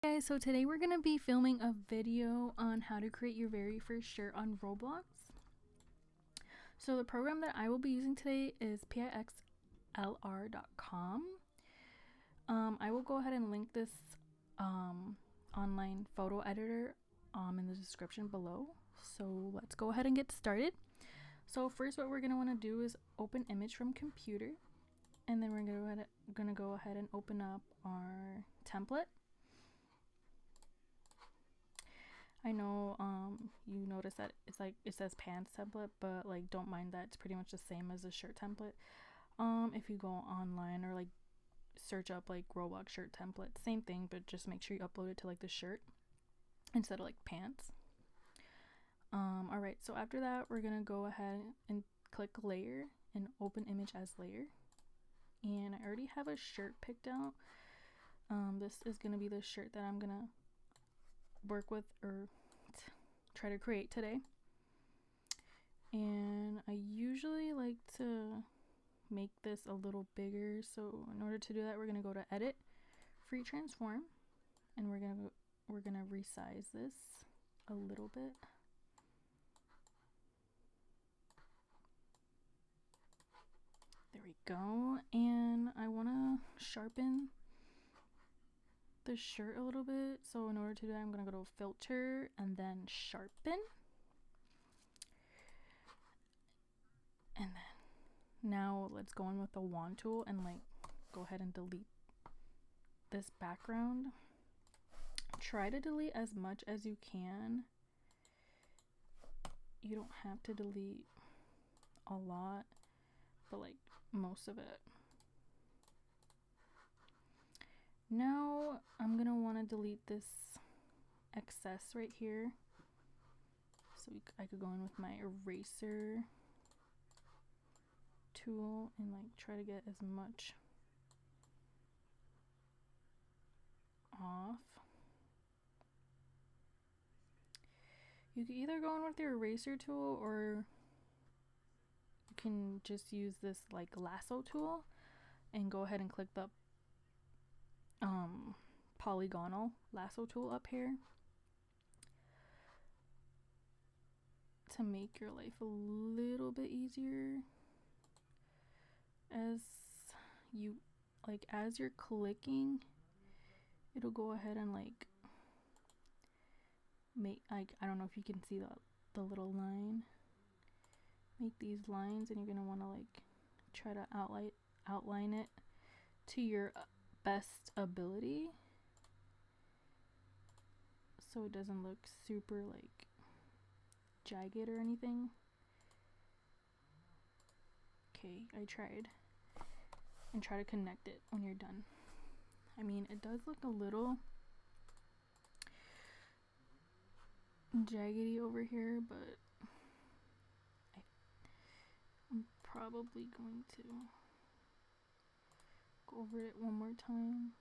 Guys, so today we're going to be filming a video on how to create your very first shirt on Roblox. So the program that I will be using today is pixlr.com. I will go ahead and link this online photo editor in the description below. So let's go ahead and get started. So first what we're going to want to do is open image from computer, and then we're going to go ahead and open up our template. I know you notice that it's like it says pants template, but like don't mind that, it's pretty much the same as a shirt template. If you go online or like search up like Roblox shirt template, same thing, but just make sure you upload it to like the shirt instead of like pants. Alright, so after that we're gonna go ahead and click layer and open image as layer, and I already have a shirt picked out. This is gonna be the shirt that I'm gonna work with or try to create today, and I usually like to make this a little bigger, so in order to do that we're gonna go to edit, free transform, and we're gonna resize this a little bit. There we go, and I want to sharpen the shirt a little bit, so in order to do that I'm gonna go to filter and then sharpen, and then now let's go in with the wand tool and like go ahead and delete this background. Try to delete as much as you can. You don't have to delete a lot, but like most of it. Now I'm gonna want to delete this excess right here, so I could go in with my eraser tool and like try to get as much off. You can either go in with your eraser tool, or you can just use this like lasso tool and go ahead and click the polygonal lasso tool up here to make your life a little bit easier. As you're clicking, it'll go ahead and like make, like, I don't know if you can see the little line, make these lines, and you're gonna want to like try to outline it to your best ability, so it doesn't look super like jagged or anything. Okay, I tried, and try to connect it when you're done. I mean, it does look a little jaggedy over here, but I'm probably going to go over it one more time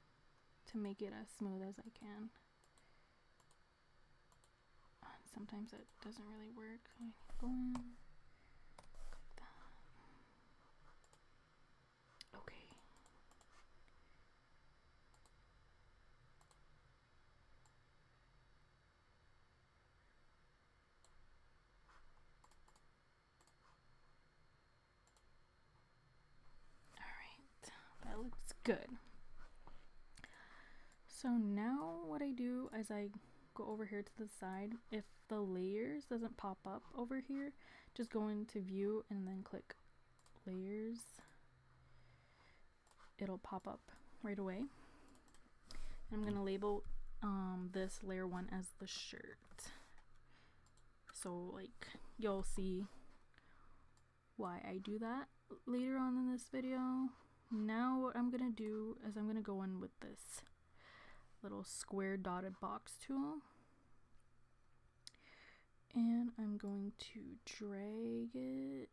to make it as smooth as I can. Sometimes that doesn't really work. Go in, click that. Okay. Alright, that looks good. So now what I do is I go over here to the side. If the layers doesn't pop up over here, just go into view and then click layers. It'll pop up right away. I'm gonna label this layer 1 as the shirt, so like you'll see why I do that later on in this video. Now what I'm gonna do is I'm gonna go in with this little square dotted box tool, and I'm going to drag it,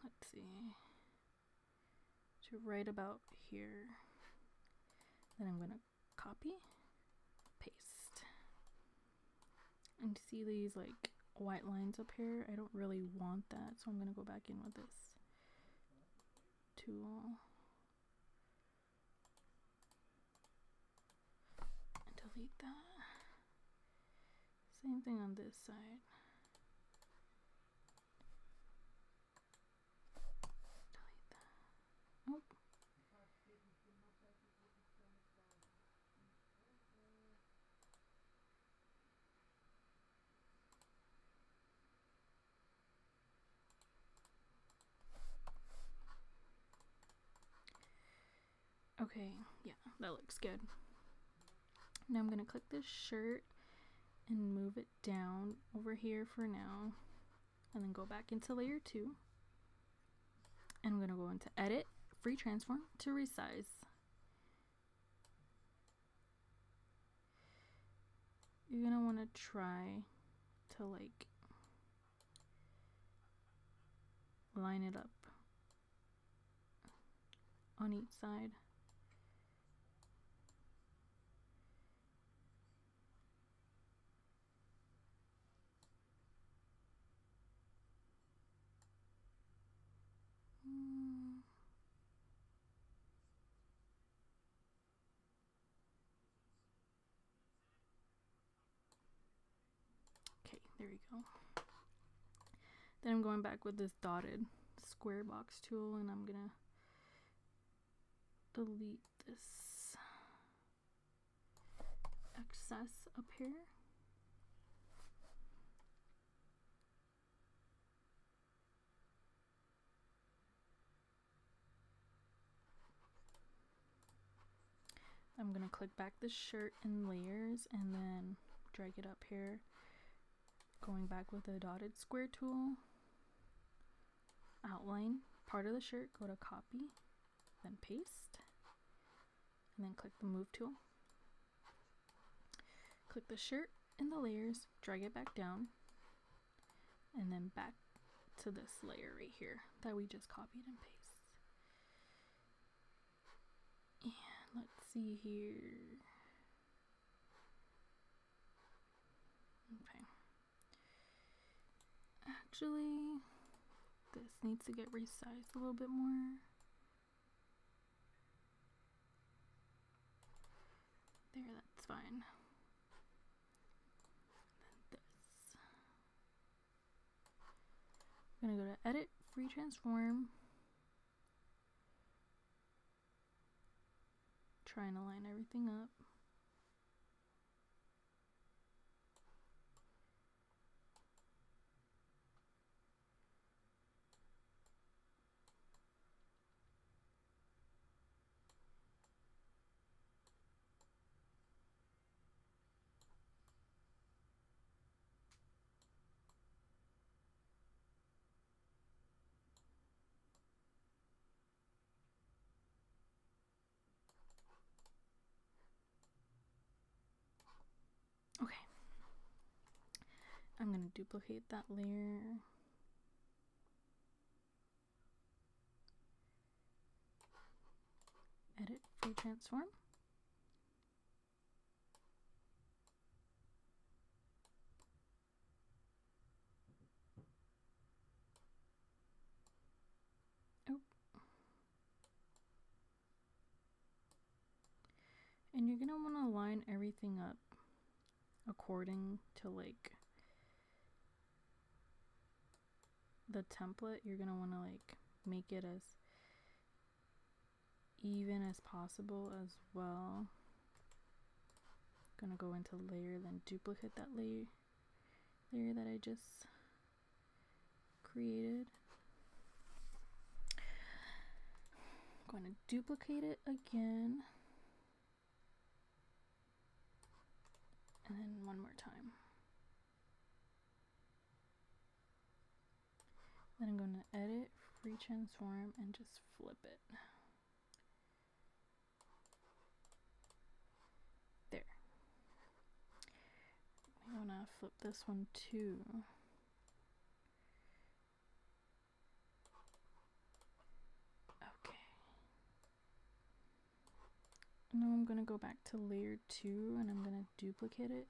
let's see, to right about here. Then I'm gonna copy, paste, and see these like white lines up here? I don't really want that, so I'm gonna go back in with this tool delete that. Same thing on this side. Delete that. Oh. Okay, yeah, that looks good. Now I'm gonna click this shirt and move it down over here for now, and then go back into layer 2. And I'm gonna go into edit, free transform to resize. You're gonna wanna try to like line it up on each side. Okay, there we go. Then I'm going back with this dotted square box tool, and I'm gonna delete this excess up here. I'm gonna click back this shirt in layers and then drag it up here, going back with the dotted square tool, outline part of the shirt, go to copy, then paste, and then click the move tool. Click the shirt in the layers, drag it back down, and then back to this layer right here that we just copied and pasted. And let's see here. Okay. Actually, this needs to get resized a little bit more. There, that's fine. Then this. I'm gonna go to edit, free transform. Try and align everything up. Okay. I'm gonna duplicate that layer. Edit, free transform. Oh. And you're gonna wanna line everything up according to like the template. You're gonna wanna like make it as even as possible as well. Gonna go into layer, then duplicate that layer that I just created. I'm going to duplicate it again, and then one more time. Then I'm going to edit, free transform, and just flip it. There. I want to flip this one too. Okay. Now I'm going to go back to layer 2 and I'm going to duplicate it.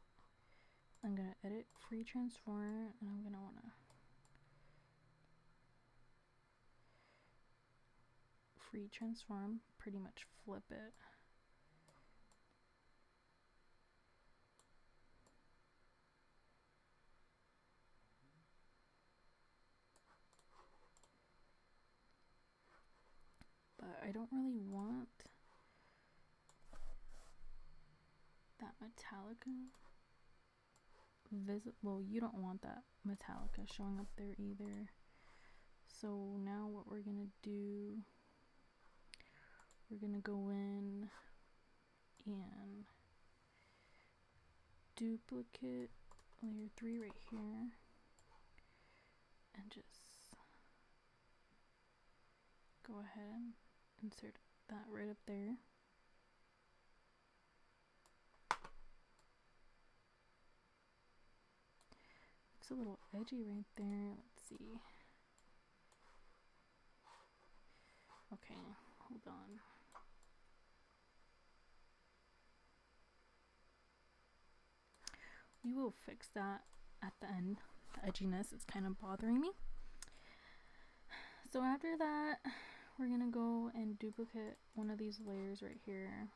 I'm going to edit, free transform, and I'm going to want to free transform, pretty much flip it. don't really want that Metallica well, you don't want that Metallica showing up there either. So now what we're gonna do, we're gonna go in and duplicate layer 3 right here and just go ahead and insert that right up there. Looks a little edgy right there. Let's see. Okay, hold on. We will fix that at the end. The edginess is kind of bothering me. So after that, we're gonna go and duplicate one of these layers right here.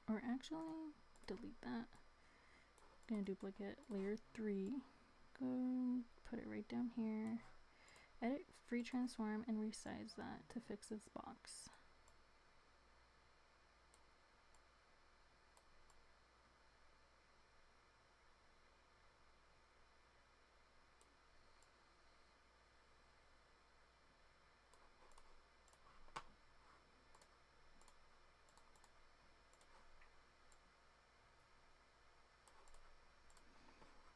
Or actually, delete that. I'm gonna duplicate layer 3. Go put it right down here. Edit, free transform, and resize that to fix this box.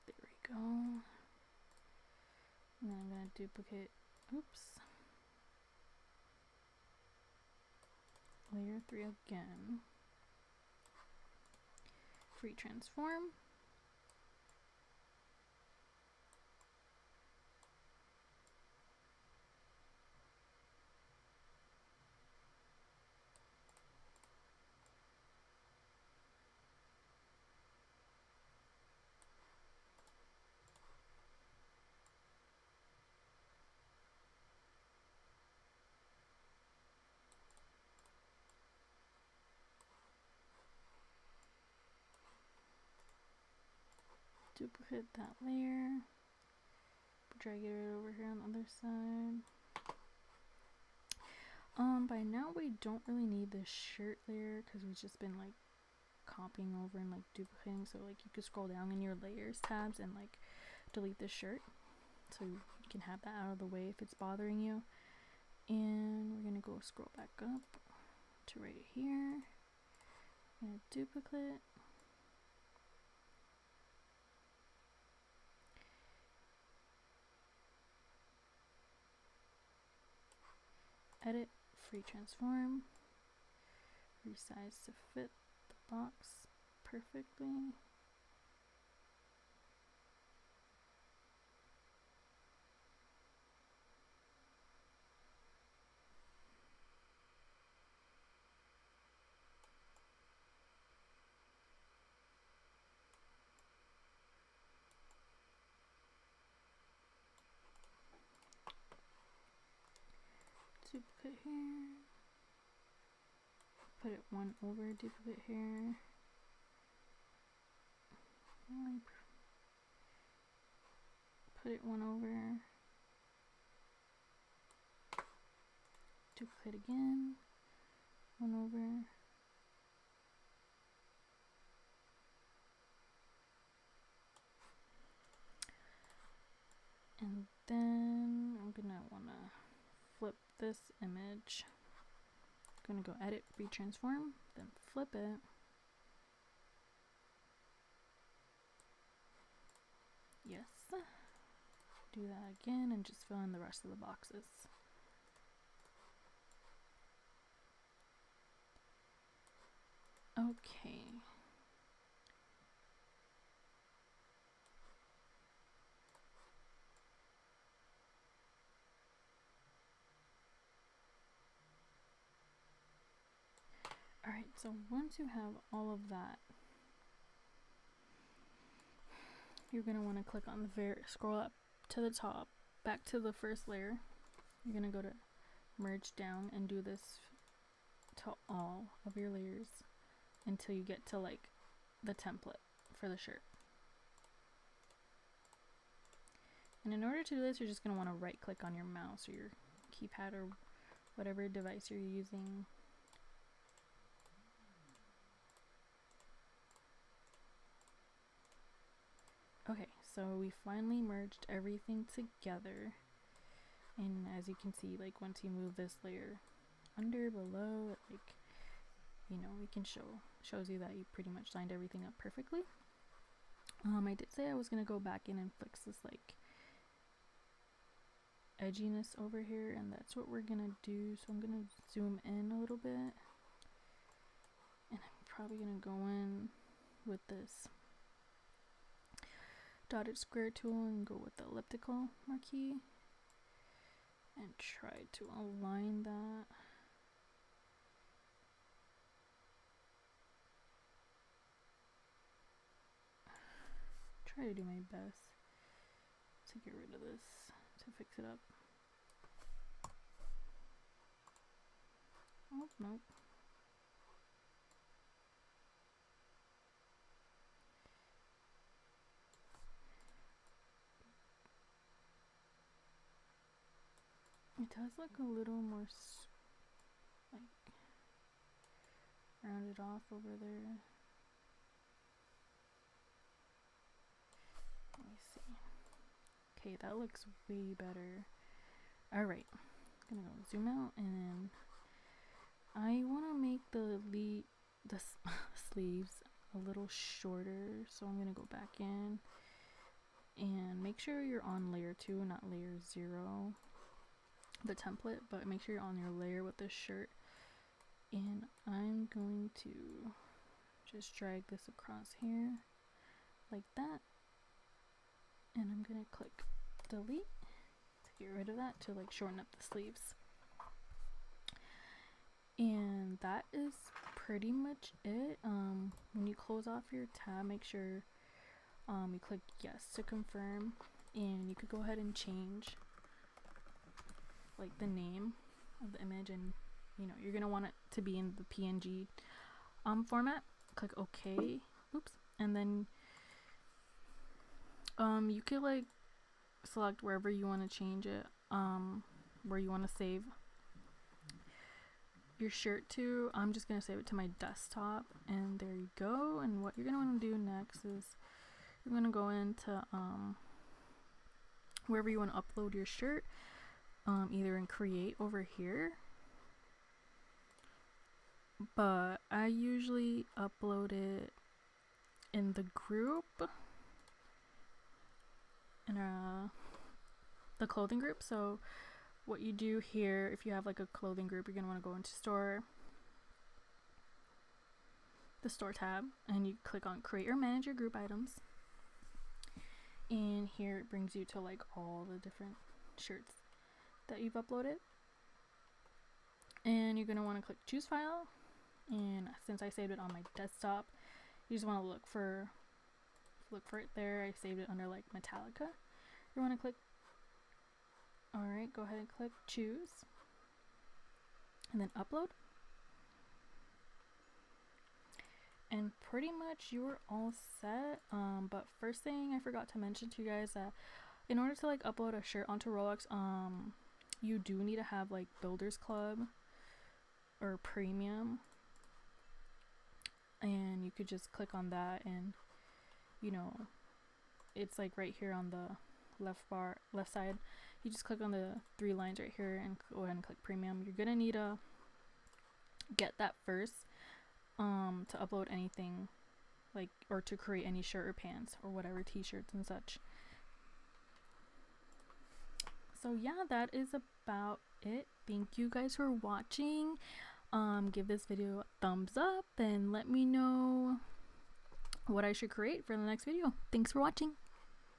There we go. And then I'm gonna duplicate, oops, layer 3 again. Free transform. Duplicate that layer, drag it right over here on the other side. By now we don't really need this shirt layer because we've just been like copying over and like duplicating, so like you could scroll down in your layers tabs and like delete this shirt so you can have that out of the way if it's bothering you. And we're gonna go scroll back up to right here. I'm gonna duplicate. Edit, free transform, resize to fit the box perfectly. Duplicate here, put it one over, duplicate here, put it one over, duplicate again, one over, and then I'm gonna wanna flip this image. I'm gonna go edit, retransform, then flip it. Yes. Do that again and just fill in the rest of the boxes. Okay. Alright, so once you have all of that, you're going to want to click on the scroll up to the top, back to the first layer. You're going to go to merge down and do this to all of your layers until you get to like the template for the shirt. And in order to do this, you're just going to want to right click on your mouse or your keypad or whatever device you're using. Okay, so we finally merged everything together, and as you can see, like once you move this layer under, below, like, you know, we can shows you that you pretty much lined everything up perfectly. I did say I was gonna go back in and fix this like edginess over here, and that's what we're gonna do. So I'm gonna zoom in a little bit, and I'm probably gonna go in with this dotted square tool and go with the elliptical marquee and try to align that. Try to do my best to get rid of this, to fix it up. Oh, nope. It does look a little more like rounded off over there. Let me see. Okay, that looks way better. Alright, I'm gonna go zoom out, and then I want to make the sleeves a little shorter, so I'm gonna go back in and make sure you're on layer 2, not layer 0, the template, but make sure you're on your layer with the shirt. And I'm going to just drag this across here like that, and I'm gonna click delete to get rid of that, to like shorten up the sleeves. And that is pretty much it. When you close off your tab, make sure you click yes to confirm, and you could go ahead and change like the name of the image, and you know, you're gonna want it to be in the PNG format. Click OK. Oops. And then you could like select wherever you want to change it, where you want to save your shirt to. I'm just gonna save it to my desktop, and there you go. And what you're gonna want to do next is you're gonna go into wherever you want to upload your shirt, either in create over here, but I usually upload it in the group, in the clothing group. So what you do here, if you have like a clothing group, you're gonna want to go into store, the store tab, and you click on create or manage your group items, and here it brings you to like all the different shirts that you've uploaded, and you're gonna want to click choose file. And since I saved it on my desktop, you just want to look for it there. I saved it under like Metallica. You want to click, alright, go ahead and click choose, and then upload, and pretty much you're all set. But first thing I forgot to mention to you guys, that in order to like upload a shirt onto Roblox, you do need to have like Builders Club or Premium, and you could just click on that, and you know, it's like right here on the left side. You just click on the 3 lines right here and go ahead and click Premium. You're gonna need to get that first to upload anything, like, or to create any shirt or pants or whatever, t-shirts and such. So yeah, that is about it. Thank you guys for watching. Give this video a thumbs up and let me know what I should create for the next video. Thanks for watching.